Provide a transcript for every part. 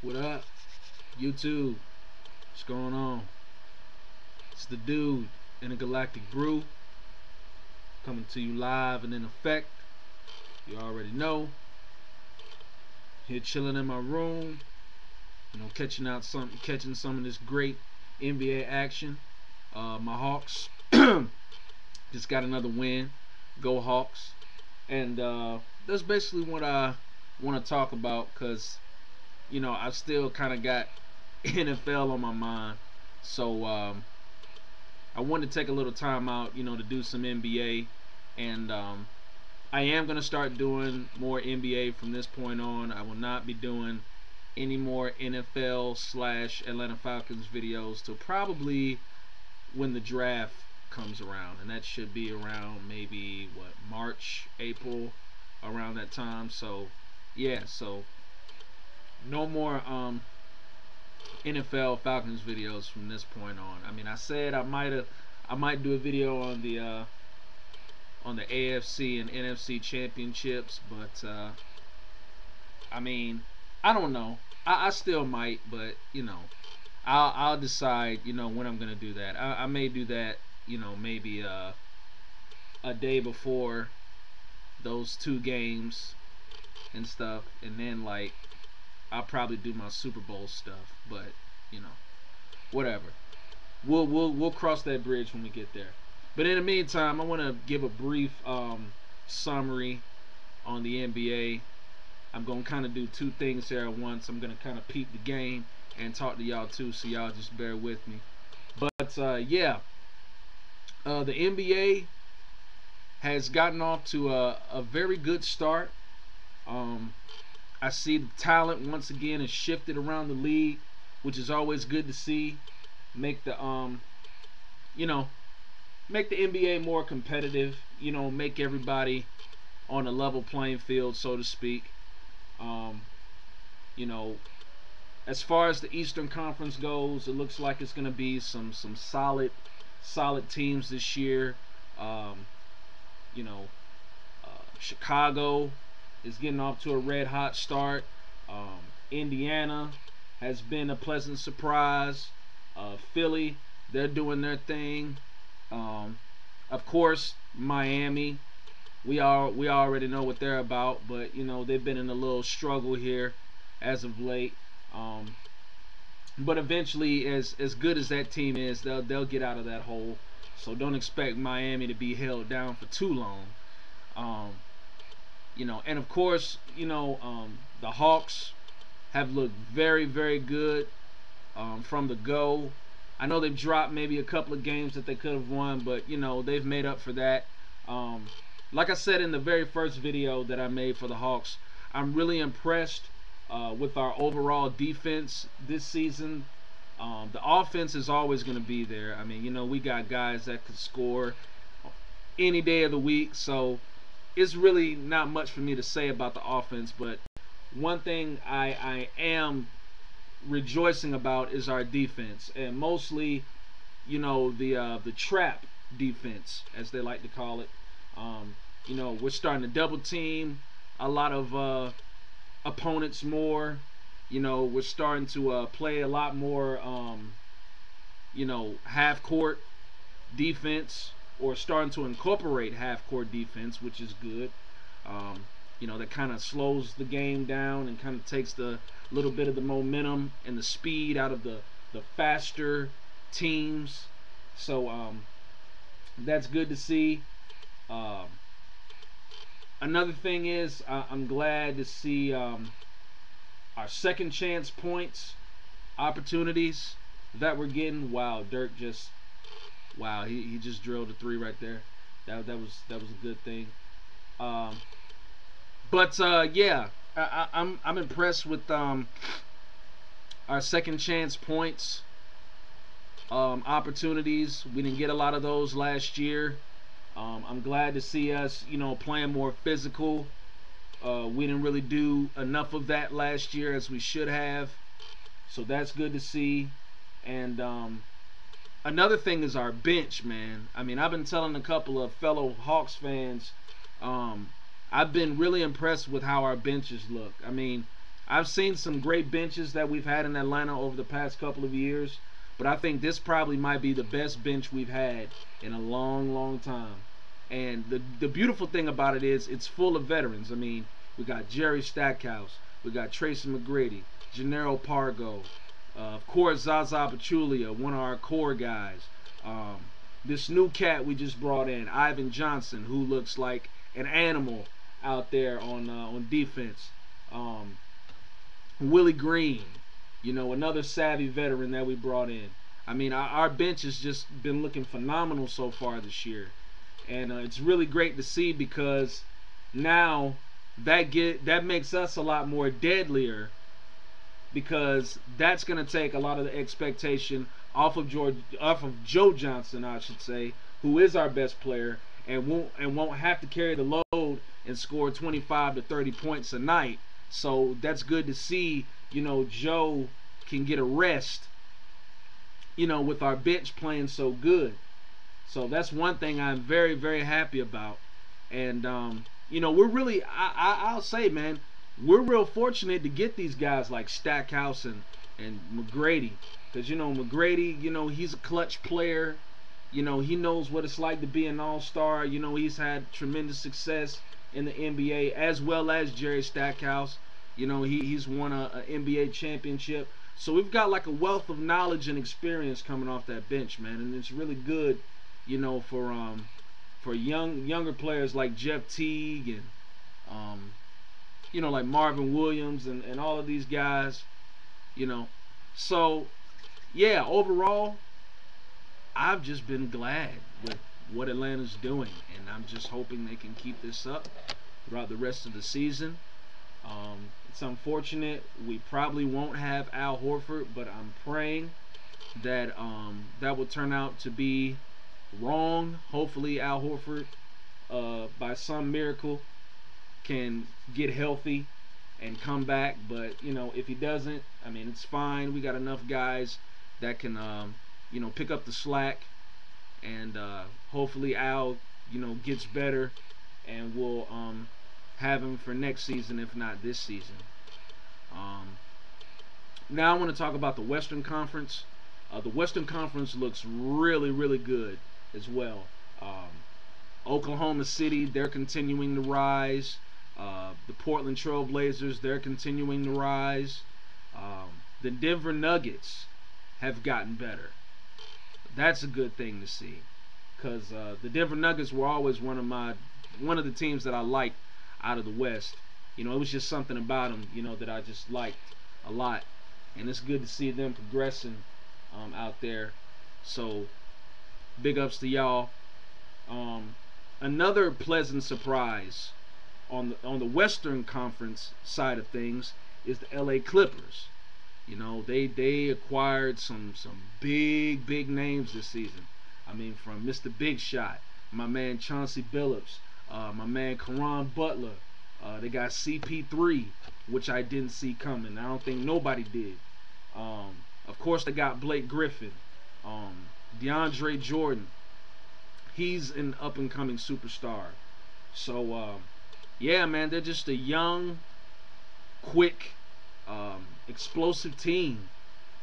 What up, YouTube? What's going on? It's the dude Intergalactic Brew coming to you live and in effect. You already know. Here chilling in my room, catching some of this great NBA action. My Hawks just got another win. Go Hawks! And that's basically what I want to talk about because I still kind of got NFL on my mind. So I wanted to take a little time out, to do some NBA, and I am gonna start doing more NBA from this point on. I will not be doing any more NFL slash Atlanta Falcons videos till probably when the draft comes around, and that should be around maybe what, March, April, around that time. So yeah, so no more NFL Falcons videos from this point on. I mean, I said I might do a video on the AFC and NFC championships, but I mean, I don't know. I still might, but I'll decide when I'm gonna do that. I may do that maybe a day before those two games and stuff, and then like I'll probably do my Super Bowl stuff, but you know, whatever. We'll cross that bridge when we get there. But in the meantime, I want to give a brief summary on the NBA. I'm gonna kind of do two things here at once. I'm gonna kind of peep the game and talk to y'all too, so y'all just bear with me. But yeah, the NBA has gotten off to a very good start. Um, I see the talent once again has shifted around the league, which is always good to see. Make the you know, make the NBA more competitive. Make everybody on a level playing field, so to speak. Um, you know, as far as the Eastern Conference goes, it looks like it's going to be some solid teams this year. Um, you know, Chicago is getting off to a red hot start. Indiana has been a pleasant surprise. Philly, they're doing their thing. Of course, Miami, we already know what they're about, but they've been in a little struggle here as of late. Um, but eventually, as good as that team is, they'll get out of that hole. So don't expect Miami to be held down for too long. Um, and of course, the Hawks have looked very good from the go. I know they've dropped maybe a couple of games that they could have won, but they've made up for that. Um, like I said in the very first video that I made for the Hawks, I'm really impressed with our overall defense this season. The offense is always going to be there. I mean, we got guys that could score any day of the week, so it's really not much for me to say about the offense. But one thing I am rejoicing about is our defense, and mostly, the trap defense, as they like to call it. We're starting to double team a lot of opponents more. We're starting to play a lot more, half court defense, or starting to incorporate half court defense, which is good. That kind of slows the game down and kind of takes the little bit of the momentum and the speed out of the faster teams. So that's good to see. Another thing is I'm glad to see our second chance points opportunities that we're getting. Wow, Dirk just he just drilled a three right there. That was a good thing. Um, but yeah, I'm impressed with our second chance points opportunities. We didn't get a lot of those last year. I'm glad to see us, playing more physical. We didn't really do enough of that last year as we should have, so that's good to see. And another thing is our bench, man. I mean, I've been telling a couple of fellow Hawks fans, I've been really impressed with how our benches look. I mean, I've seen some great benches that we've had in Atlanta over the past couple of years, but I think this probably might be the best bench we've had in a long, long time. And the beautiful thing about it is it's full of veterans. I mean, we got Jerry Stackhouse, we got Tracy McGrady, Gennaro Pargo, of course Zaza Pachulia, one of our core guys. Um, this new cat we just brought in, Ivan Johnson, who looks like an animal out there on defense. Um, Willie Green, another savvy veteran that we brought in. I mean, our bench has just been looking phenomenal so far this year, and it's really great to see because now that makes us a lot more deadlier because that's going to take a lot of the expectation off of Joe Johnson, I should say, who is our best player and won't have to carry the load and score 25 to 30 points a night. So that's good to see. Joe can get a rest. With our bench playing so good. So that's one thing I'm very, very happy about. And we're really, I'll say, man, we're real fortunate to get these guys like Stackhouse and McGrady, because McGrady, he's a clutch player. He knows what it's like to be an all-star. He's had tremendous success in the NBA, as well as Jerry Stackhouse. He's won a NBA championship. So we've got like a wealth of knowledge and experience coming off that bench, man, and it's really good, for younger players like Jeff Teague and like Marvin Williams and all of these guys, So yeah, overall, I've just been glad with what Atlanta's doing, and I'm just hoping they can keep this up throughout the rest of the season. It's unfortunate we probably won't have Al Horford, but I'm praying that that will turn out to be wrong. Hopefully, Al Horford, by some miracle, can get healthy and come back. But if he doesn't, I mean, it's fine. We got enough guys that can pick up the slack, and hopefully Al gets better, and we'll have him for next season, if not this season. Now I want to talk about the Western Conference. The Western Conference looks really, really good as well. Oklahoma City, they're continuing to rise. The Portland Trail Blazers, they're continuing to rise. The Denver Nuggets have gotten better. That's a good thing to see, because the Denver Nuggets were always one of the teams that I liked out of the West. It was just something about them, that I just liked a lot, and it's good to see them progressing out there. So, big ups to y'all. Another pleasant surprise on the Western Conference side of things is the LA Clippers. They acquired some big names this season. I mean, from Mr. Big Shot, my man Chauncey Billups, my man Caron Butler. They got CP3, which I didn't see coming. I don't think nobody did. Of course, they got Blake Griffin, DeAndre Jordan. He's an up-and-coming superstar. So, yeah, man, they're just a young, quick, explosive team.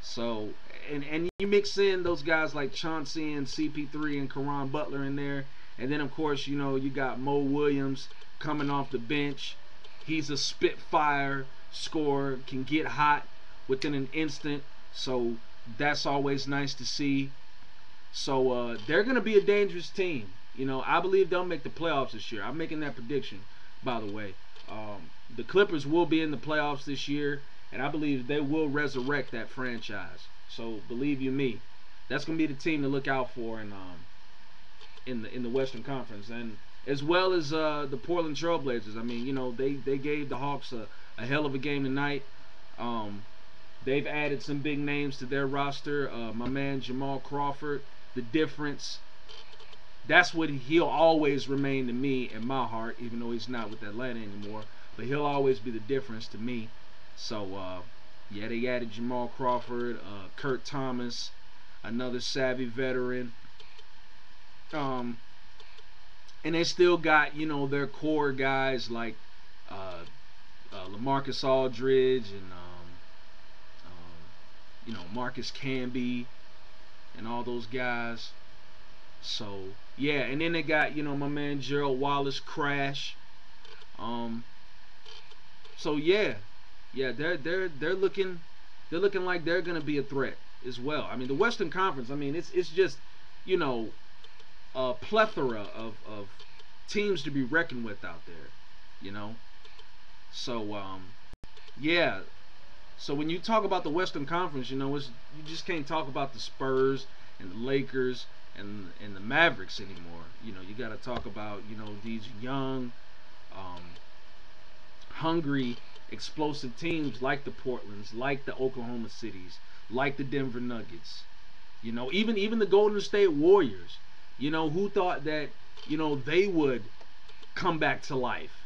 So, and you mix in those guys like Chauncey and CP3 and Caron Butler in there, and then of course you got Mo Williams coming off the bench. He's a spitfire scorer, can get hot within an instant. So that's always nice to see. So they're gonna be a dangerous team. I believe they'll make the playoffs this year. I'm making that prediction, by the way. The Clippers will be in the playoffs this year, and I believe they will resurrect that franchise. So believe you me, that's gonna be the team to look out for in the Western Conference, and as well as the Portland Trail Blazers. I mean, they gave the Hawks a hell of a game tonight. They've added some big names to their roster. My man Jamal Crawford, the difference. That's what he'll always remain to me in my heart, even though he's not with Atlanta anymore. But he'll always be the difference to me. So, yeah, they added Jamal Crawford, Kurt Thomas, another savvy veteran. And they still got, their core guys like LaMarcus Aldridge and Marcus Camby and all those guys. So yeah, and then they got my man Gerald Wallace Crash. Um, so yeah, they're looking like they're gonna be a threat as well. I mean, the Western Conference. I mean, it's just you know a plethora of teams to be reckoned with out there. You know, so yeah. So when you talk about the Western Conference, you just can't talk about the Spurs and the Lakers and the Mavericks anymore. You got to talk about these young, um, hungry, explosive teams like the Portlands, like the Oklahoma Cities, like the Denver Nuggets. Even the Golden State Warriors. Who thought that they would come back to life?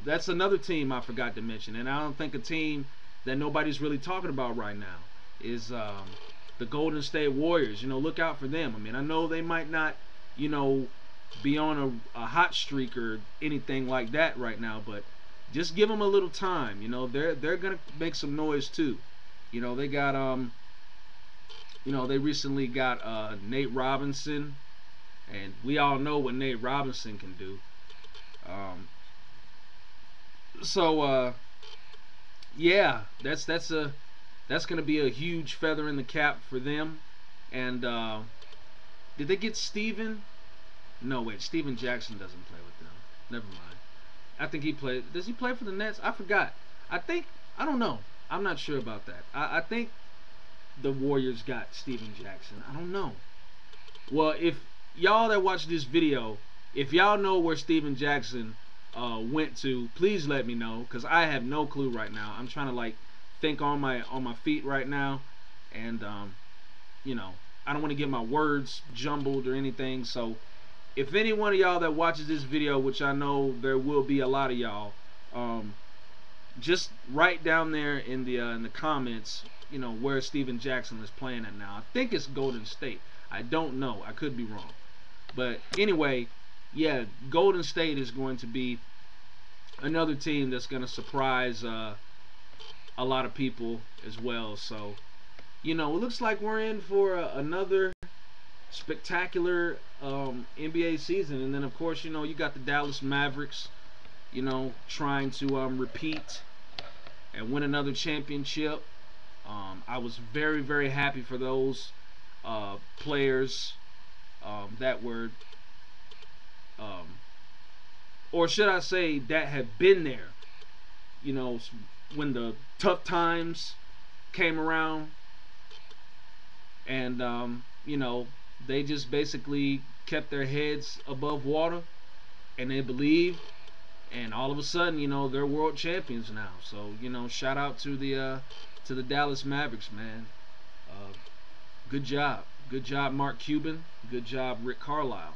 That's another team I forgot to mention, and I don't think a team that nobody's really talking about right now is the Golden State Warriors. Look out for them. I mean, I know they might not, be on a hot streak or anything like that right now, but just give them a little time. They're gonna make some noise too. They got they recently got Nate Robinson, and we all know what Nate Robinson can do. Um, so yeah, that's gonna be a huge feather in the cap for them. And did they get Steven? No, wait, Steven Jackson doesn't play with them. Never mind. I think he played. Does he play for the Nets? I forgot. I don't know. I'm not sure about that. I think the Warriors got Steven Jackson. I don't know. Well, if y'all that watch this video, if y'all know where Steven Jackson went to, please let me know, because I have no clue right now. I'm trying to think on my feet right now, and I don't want to get my words jumbled or anything. So if any one of y'all that watches this video, which I know there will be a lot of y'all, just write down there in the comments, where Steven Jackson is playing at now. I think it's Golden State. I don't know. I could be wrong. But anyway, yeah, Golden State is going to be another team that's going to surprise a lot of people as well. So, it looks like we're in for another spectacular NBA season. And then, of course, you got the Dallas Mavericks, trying to repeat and win another championship. I was very, very happy for those players that were, or should I say, that have been there, when the tough times came around, and they just basically kept their heads above water, and they believed, and all of a sudden, they're world champions now. So, shout out to the Dallas Mavericks, man. Good job. Good job, Mark Cuban. Good job, Rick Carlisle.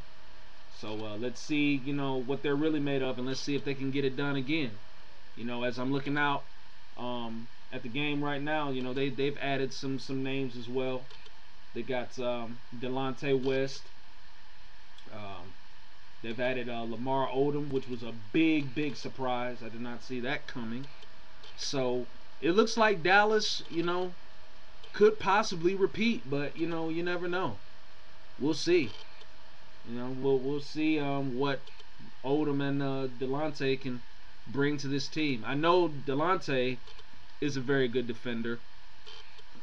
So let's see, what they're really made of, and let's see if they can get it done again. As I'm looking out at the game right now, they've added some names as well. They got Delonte West. They've added Lamar Odom, which was a big surprise. I did not see that coming. So it looks like Dallas, could possibly repeat, but you never know. We'll see. We'll see what Odom and Delonte can bring to this team. I know Delonte is a very good defender.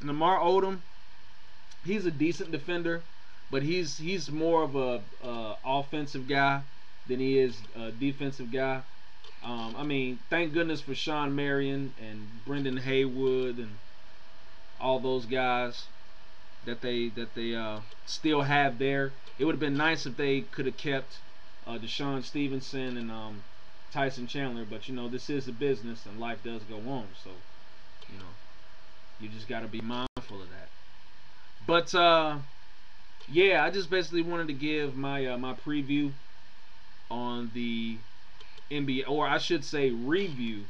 Lamar Odom, he's a decent defender, but he's more of a offensive guy than he is a defensive guy. I mean, thank goodness for Sean Marion and Brendan Haywood and all those guys that they still have there. It would have been nice if they could have kept Deshaun Stevenson and Tyson Chandler, but this is a business and life does go on, so you just got to be mindful of that. But yeah, I just basically wanted to give my my preview on the NBA, or I should say review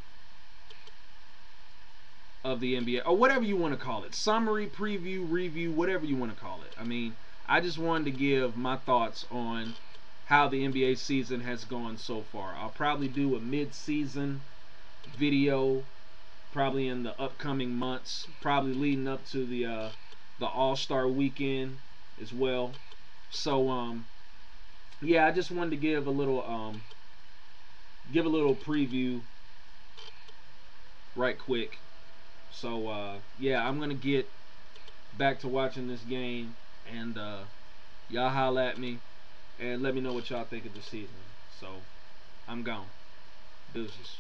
of the NBA, or whatever you want to call it. Summary, preview, review, whatever you want to call it. I mean, I just wanted to give my thoughts on how the NBA season has gone so far. I'll probably do a mid-season video probably in the upcoming months, probably leading up to the All-Star weekend as well. So yeah, I just wanted to give a little preview right quick. So yeah, I'm gonna get back to watching this game, and y'all holla at me and let me know what y'all think of the season. So I'm gone. Deuces.